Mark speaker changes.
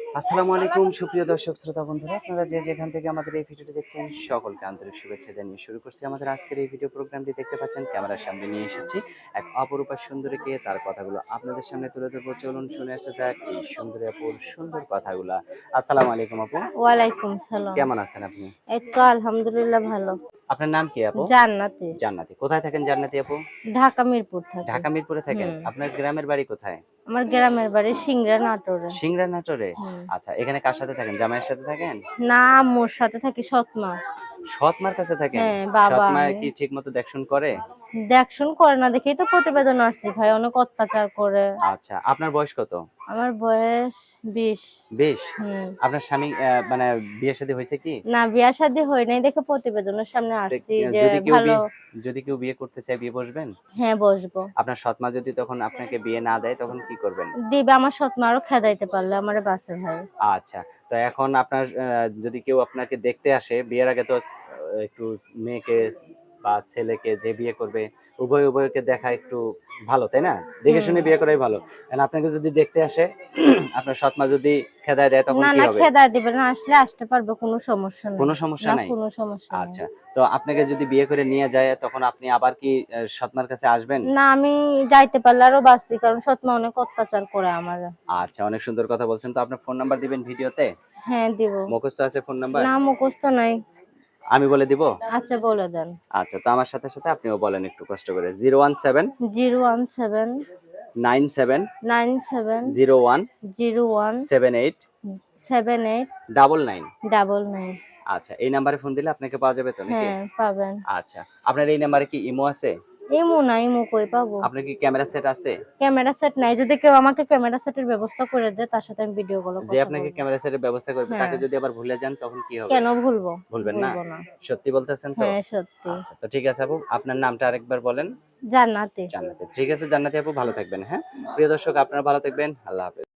Speaker 1: আসসালামু আলাইকুম সুপ্রিয় দর্শক শ্রোতা বন্ধুরা, আপনারা যে যেখান থেকে আমাদের এই ভিডিওটি দেখছেন সকলকে আন্তরিক শুভেচ্ছা জানিয়ে শুরু করছি আমাদের আজকের এই ভিডিও প্রোগ্রামটি। দেখতে পাচ্ছেন ক্যামেরার সামনে নিয়ে এসেছি এক অপরূপা সুন্দরীকে, তার কথাগুলো আপনাদের সামনে তুলে ধরবো। চলুন শুনে আসা যাক এই সুন্দরী আপুর সুন্দর কথাগুলা। আসসালামু আলাইকুম আপু,
Speaker 2: ওয়ালাইকুম সালাম।
Speaker 1: কেমন আছেন আপনি?
Speaker 2: এই তো আলহামদুলিল্লাহ ভালো।
Speaker 1: আপনার নাম কি আপু?
Speaker 2: জান্নাতি।
Speaker 1: জান্নাতি। কোথায় থাকেন জান্নাতি আপু?
Speaker 2: ঢাকা মিরপুর থাকি।
Speaker 1: ঢাকা মিরপুরে থাকেন। আপনার গ্রামের বাড়ি কোথায়?
Speaker 2: আমার গ্রামের বাড়ি সিংড়া নাটোরে।
Speaker 1: সিংড়া নাটোরে।
Speaker 2: হুম।
Speaker 1: আচ্ছা, এখানে কার সাথে থাকেন? জামাইয়ের সাথে থাকেন?
Speaker 2: না, আম্মুর সাথে থাকি, সৎমা।
Speaker 1: সৎ মার কাছে থাকেন?
Speaker 2: হ্যাঁ, বাবা
Speaker 1: সৎ মা
Speaker 2: আমি।
Speaker 1: কি ঠিক মতো দেখশন করে?
Speaker 2: দেখশন করে না দেখেই তো প্রতিবেদন আসছি ভাই, অনেক অত্যাচার করে।
Speaker 1: আচ্ছা, আপনার বয়স কত?
Speaker 2: আমার বয়স 20।
Speaker 1: 20?
Speaker 2: হুম।
Speaker 1: আপনার স্বামী মানে বিয়ে শাদী হয়েছে কি?
Speaker 2: না, বিয়া শাদী হয় নাই দেখে প্রতিবেদনের সামনে আসছি যে
Speaker 1: যদি কেউ
Speaker 2: ভালো।
Speaker 1: যদি কেউ বিয়ে করতে চায় বিয়ে বসবেন?
Speaker 2: হ্যাঁ, বসবো।
Speaker 1: আপনার সৎ মা যদি তখন আপনাকে বিয়ে না দেয় তখন কি করবেন?
Speaker 2: দিবে, আমার সৎমা আরো খেদাইতে পারলে আমারে বাঁচে ভাই।
Speaker 1: আচ্ছা, তো এখন আপনার যদি কেউ আপনাকে দেখতে আসে বিয়ের আগে তো একটু মেয়েকে বা ছেলেকে যে বিয়ে করবে উভয়কে দেখা একটু ভালো, তাই না? দেখে
Speaker 2: হুম।
Speaker 1: শুনে বিয়ে করাই ভালো। কারণ আপনাকে যদি দেখতে আসে আপনার সৎ মা যদি খেদায় দেয় তখন
Speaker 2: না
Speaker 1: কি
Speaker 2: না,
Speaker 1: হবে?
Speaker 2: খেদাই দিবে না, আসলে আসতে পারবে, কোনো সমস্যা নাই।
Speaker 1: কোনো সমস্যা
Speaker 2: না,
Speaker 1: নাই?
Speaker 2: কোনো সমস্যা নাই।
Speaker 1: আচ্ছা, তো আপনাকে যদি বিয়ে করে নিয়ে যায় তখন আপনি আবার কি সৎ মার কাছে আসবেন?
Speaker 2: না, আমি যাইতে পারলে আরো বাঁচি, কারণ সৎমা অনেক অত্যাচার করে আমার।
Speaker 1: আচ্ছা, অনেক সুন্দর কথা বলছেন। তো আপনার ফোন নাম্বার দিবেন ভিডিওতে?
Speaker 2: হ্যাঁ, দিব।
Speaker 1: মুখস্থ আছে ফোন নাম্বার?
Speaker 2: না, মুখস্থ নাই।
Speaker 1: আমি বলে দিব?
Speaker 2: আচ্ছা, বলে দেন।
Speaker 1: আচ্ছা, তো আমার সাথে সাথে আপনিও বলেন একটু কষ্ট করে। 017
Speaker 2: 017
Speaker 1: 97
Speaker 2: 97
Speaker 1: 01
Speaker 2: 01
Speaker 1: 78
Speaker 2: 78
Speaker 1: 99।
Speaker 2: 99।
Speaker 1: আচ্ছা, এই নাম্বারে ফোন দিলে আপনাকে পাওয়া যাবে তো নাকি?
Speaker 2: হ্যাঁ, পাবেন।
Speaker 1: আচ্ছা, আপনার এই নাম্বারে কি ইমো আছে?
Speaker 2: ইমো না, ইমো কই পাবো?
Speaker 1: আপনার কি ক্যামেরা সেট আছে?
Speaker 2: ক্যামেরা সেট নাই, যদি কেউ আমাকে ক্যামেরা সেটের ব্যবস্থা করে দেয় তার সাথে আমি ভিডিও কলে
Speaker 1: যে
Speaker 2: কথা
Speaker 1: আপনাকে
Speaker 2: বলবো।
Speaker 1: ক্যামেরা সেটের ব্যবস্থা করবে
Speaker 2: হ্যাঁ।
Speaker 1: তাকে যদি আবার ভুলে যান তখন কি হবে?
Speaker 2: কেন ভুলবো?
Speaker 1: ভুলবেন না?
Speaker 2: ভুলবো না।
Speaker 1: সত্যি বলতেছেন তো?
Speaker 2: হ্যাঁ, সত্যি।
Speaker 1: আচ্ছা, তো ঠিক আছে আপু, আপনার নামটা আরেকবার বলেন।
Speaker 2: জান্নাতি।
Speaker 1: জান্নাতি। ঠিক আছে জান্নাতি আপু, ভালো থাকবেন, হ্যাঁ? প্রিয় দর্শক আপনারা ভালো থাকবেন। আল্লাহ হাফেজ।